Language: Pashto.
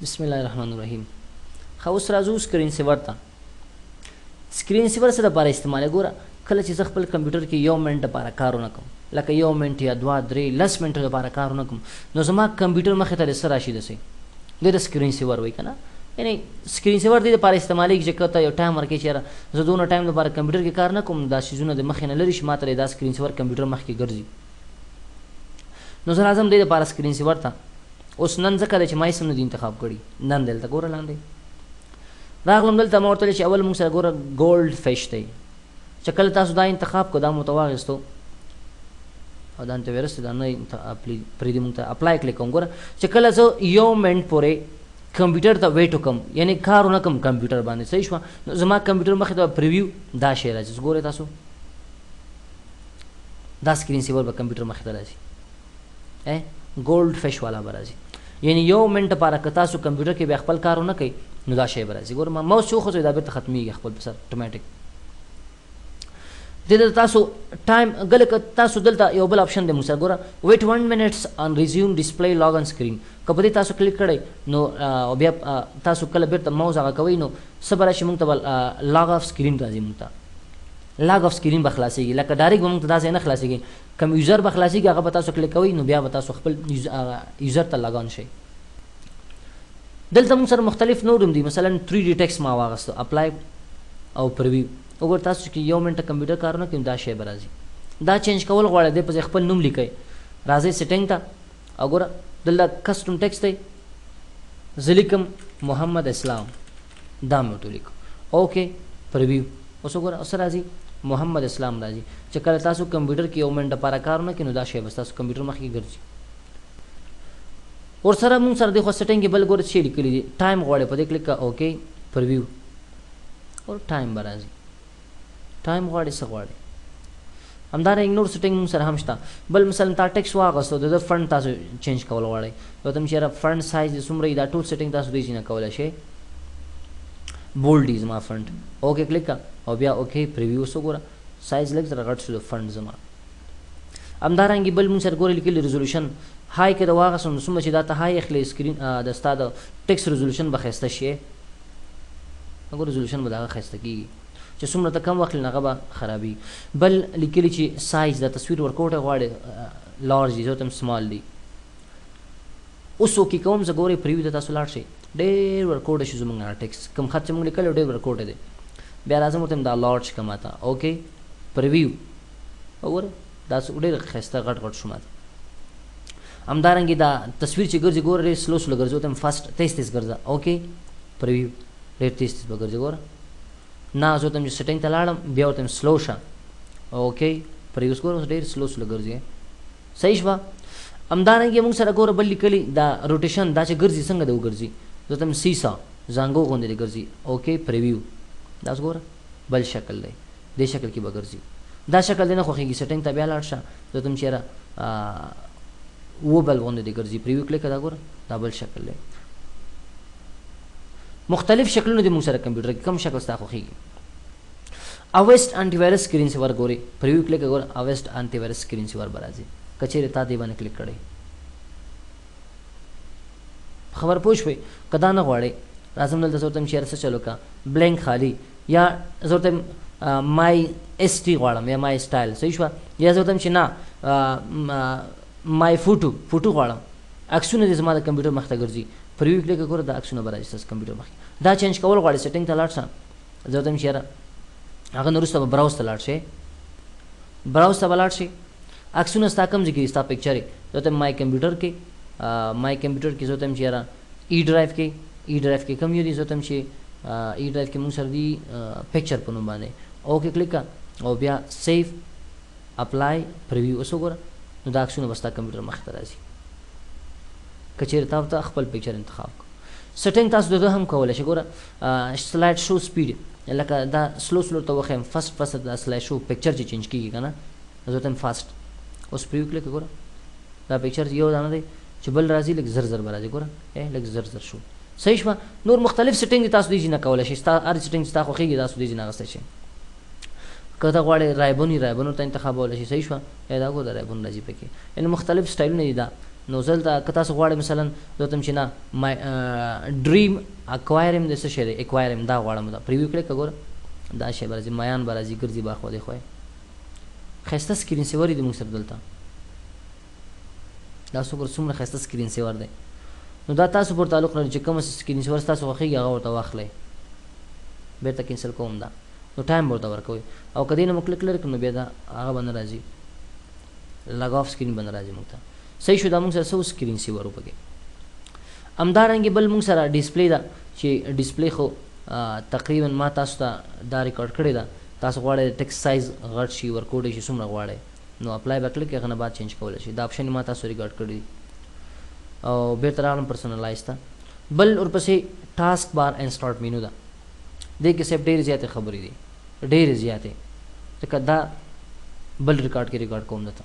بسم الله الرحمن الرحیم. خو اوس راځو سکرین سیور ته. سکرین سیور څه دپاره استعمال ګوره کله چې زه خپل کمپیوټر کې 1 منټ دپاره کار ونه کوم لکه 1 منټ یا 2 3 10 منټو دپاره کار ونه کوم نو زما کمپیوټر مخې ته د څه راشي داسې دی د سکرین سیور وایي که نه یعنې سکرین سیور دې دپاره استعمالېږي چې که ته یو ټایم ورکړې چې یاره زه دونه ټایم دپاره کمپیوټر کې کار نه کوم دا څیزونه د مخې نه لرې شي ما ته دا سکرین سیور کمپیوټر مخکې ګرځي نو زه راځم دې دپاره سکرین سیور ته اوس نن ځکه دی چې ما هېڅ هم نه دي انتخاب کړي نن دلته ګوره لاندې راغلم دلته ما ورته ویل چې اول مونږ سره ګوره ګولډ فش دی چې کله تاسو دا انتخاب کړو دا مو ته واخېستو او دا انټي وایرس دی دا نه پرېږدي مونږ ته اپلای کلیک کوم ګوره چې کله زه 1 منټ پورې کمپیوټر ته ویټ وکړم یعنې کار ونه کړم کمپیوټر باندې صحیح شوه نو زما کمپیوټر مخې ته پریویو دا شی راځي ګورئ تاسو دا سکرین سیور به کمپیوټر مخې ته راځي ګولډ فش والا به راځي یعنې 1 منټ لپاره که تاسو کمپیوټر کې بیا خپل کار ونه کوئ نو دا شی به راځي ګوره ما موس چې وخوځوئ دا بېرته ختمېږي خپل په سر اتوماټیک دې ته تاسو ټایم ګله که تاسو دلته یو بل آپشن دی مونږ سره ګوره ویټ 1 منټس آن ریزیوم ډسپلی لاګ آن سکرین که په دې تاسو کلیک کړئ نو بیا تاسو کله بېرته موز هغه کوئ نو څه به راشي مونږ ته به لاګ آف سکرین راځي مونږ ته لاګ آف سکرین به خلاصېږي لکه ډایرکټ به مونږ ته دا ځای نه خلاصېږي کوم یوزر به خلاصېږي هغه به تاسو کلیک کوئ نو بیا به تاسو خپل یوزر ته لاګ آن شئ دلته مونږ سره مختلف نور هم دي مثلا 3D ټیکس ما واغستو اپلای او پرویو وګوره تاسو چې 1 منټ کمپیوټر کار نه کوئ دا شی به راځي دا چینج کول غواړئ دی پسې خپل نوم لیکئ راځئ سیټینګ ته او ګوره دلته کسټم ټیکس دی زه لیکم محمد اسلام دا مې ورته ولیکو اوکې پرویو اوس وګوره اوس راځي محمد اسلام راځي چې کله تاسو کمپیوټر کې 1 منټ لپاره کار نه کوئ نو دا شی به ستاسو کمپیوټر مخکې ګرځي ورسره مونږ سره د خو سیټینګ کې بل ګوره څه لیکلي دي ټایم غواړئ په دې کلیک کړه اوکې پرویو او ټایم به راځي ټایم غواړئ څه غواړئ همدارنګه نور سیټینګ مونږ سره هم شته بل مثلا تا ټیکس واغستو د فنډ تاسو چینج کول غواړئ نو ته چې یاره فنډ سایز دې څومره دا ټول سیټینګ تاسو دې نه کولی شئ بولډ دی زما فنډ اوکې کلیک کړه او بیا اوکې پریویو څه ګوره سایز لږ زره غټ شو د فنډ زما همدارنګه بل مونږ سره ګوره لیکلي ریزولوشن های که د واغستم نو څومره چې دا ته های اخلي سکرین د ستا د ټیکس ریزولوشن به ښایسته شي هغه ریزولوشن به د هغه ښایسته کېږي چې څومره ته کم واخلي نو هغه به خرابي بل لیکلي چې سایز د تصویر ورکوټ غواړي لارج دي زه ورته سمال دي اوس اوکې کوم زه ګورئ پریویو ته تاسو لاړ شئ ډېر ورکوټه شي زموږ ټیکس کوم خط چې موږ لیکلی ډېر ورکوټه دی بیا راځم ورته دا لارج که ماته اوکې پریویو وګوره دا ډېر ښایسته غټ غټ شو ماته همدارنګه دا تصویر چې ګرځي ګوره ډېر سلو سلو ګرځي ورته فاسټ تیز تیز ګرځه اوکې پریویو ډېر تیز تیز به ګرځي ګوره نه زه ورته چې سیټینګ ته لاړم بیا ورته سلو شه اوکې پریویو ګوره اوس ډېر سلو سلو ګرځي صحیح شوه همدارنګه موږ سره ګوره بل لیکلي دا روټیشن دا چې ګرځي څنګه دی وګرځي زه ورته سیسا زانګو غوندې دی ګرځي اوکې پریویو دا اوس ګوره بل شکل دی دې شکل کې به ګرځي دا شکل دی نه خوښېږي سیټینګ ته بیا لاړ شه زه ورته چې یاره و بل غوندې دی ګرځي پریویو کلیک دا ګوره دا بل شکل دی مختلف شکلونه دي موږ سره کمپیوټر کې کوم شکل ستا خوښېږي اویسټ انټي وایرس سکرین سیور ګورئ پریویو کلیک ګوره اویسټ انټي وایرس سکرین سیور به راځي که چېرې تا دې باندې کلیک کړی خبر پوه شوئ که دا نه غواړئ راځم دلته زه ورته یم چې یاره څه چل وکړه بلینک خالي یا زه ورته یم مای ایس ټي غواړم یا مای سټایل صحیح شوه یا زه ورته یم چې نه مای فوټو غواړم عکسونه دې زما د کمپیوټر مخ ته ګرځي پریویو کلیک ګوره دا عکسونه به راځي ستاسو کمپیوټر مخکې دا چینج کول غواړئ سیټینګ ته لاړ شه زه ورته یم چې یاره هغه نه وروسته به براوز ته لاړ شئ براوز ته به لاړ شئ عکسونه ستا کوم ځای کې ستا پکچر یې زه ورته مای کمپیوټر کې زه ورته یم چې یاره ای ډرایو کې کوم یو دي زه ورته یم چې ای ډرایو کې مونږ سره دي پکچر په نوم باندې اوکې کلیک کړه او بیا سیف اپلای پریویو اوس وګوره نو دا عکسونه به ستا کمپیوټر مخې ته راځي که چېرې تا ورته خپل پکچر انتخاب کړو سیټینګ تاسو د ده هم کولی شئ ګوره سلایډ شو سپیډ لکه دا سلو ته وښیم فسټ دا سلایډ شو پکچر چې چینج کېږي که نه زه ورته یم فاسټ اوس پریویو کلیک ګوره دا پکچر یو دانه دی چې بل راځي لږ زر زر به راځي ګوره لږ زر زر شو صحیح شوه نور مختلف سیټینګ دي تاسو دې نه کولی شئ ستا هر سیټینګ چې ستا خوښېږي تاسو دې نه اخیستی شئ که ته غواړې رایبون ورته انتخابولی شي صحیح شوه دا ګوره رایبون راځي پکې یعنې مختلف سټایلونه دي دا نو زلته که تاسو غواړئ مثلا زه ورته چې نه مای ډریم اکوایر د څه شی دی اکوایر دا غواړم دا پریویو کړئ که ګوره دا شی به راځي مایان به راځي ګرځي به اخوا دېخوا ښایسته سکرین سیور دی موږ سره دلته دا څومره ښایسته سکرین سیور دی نو دا تاسو پورې تعلق لري چې کوم سکرین سیور ستاسو خوښېږي هغه ورته واخلئ بېرته کینسل کوم دا نو ټایم به ورته ورکوئ او که دې نه مو کلیک لرې کړو نو بیا دا هغه به نه راځي لګ آف سکرین به نه راځي موږ ته صحیح شو دا موږ سره څه سکرین سیور و پکې همدارنګې بل موږ سره ډسپلی ده چې ډسپلی خو تقریبا ما تاسو ته دا ریکارډ کړې ده تاسو غواړئ ټیکسټ سایز غټ شي ورکوډ شي څومره غواړئ نو اپلای به کلیک هغه نه بعد چینج کولی شي دا اپشن ما تاسو ریکارډ کړی دي او بیرته راغلم پرسنلایز ته بل ورپسې ټاسک بار اینډ سټارټ مینو ده دې کې صرف ډېرې زیاتې خبرې دي ډېرې زیاتې ځکه دا بل ریکارډ کې ریکارډ کوم درته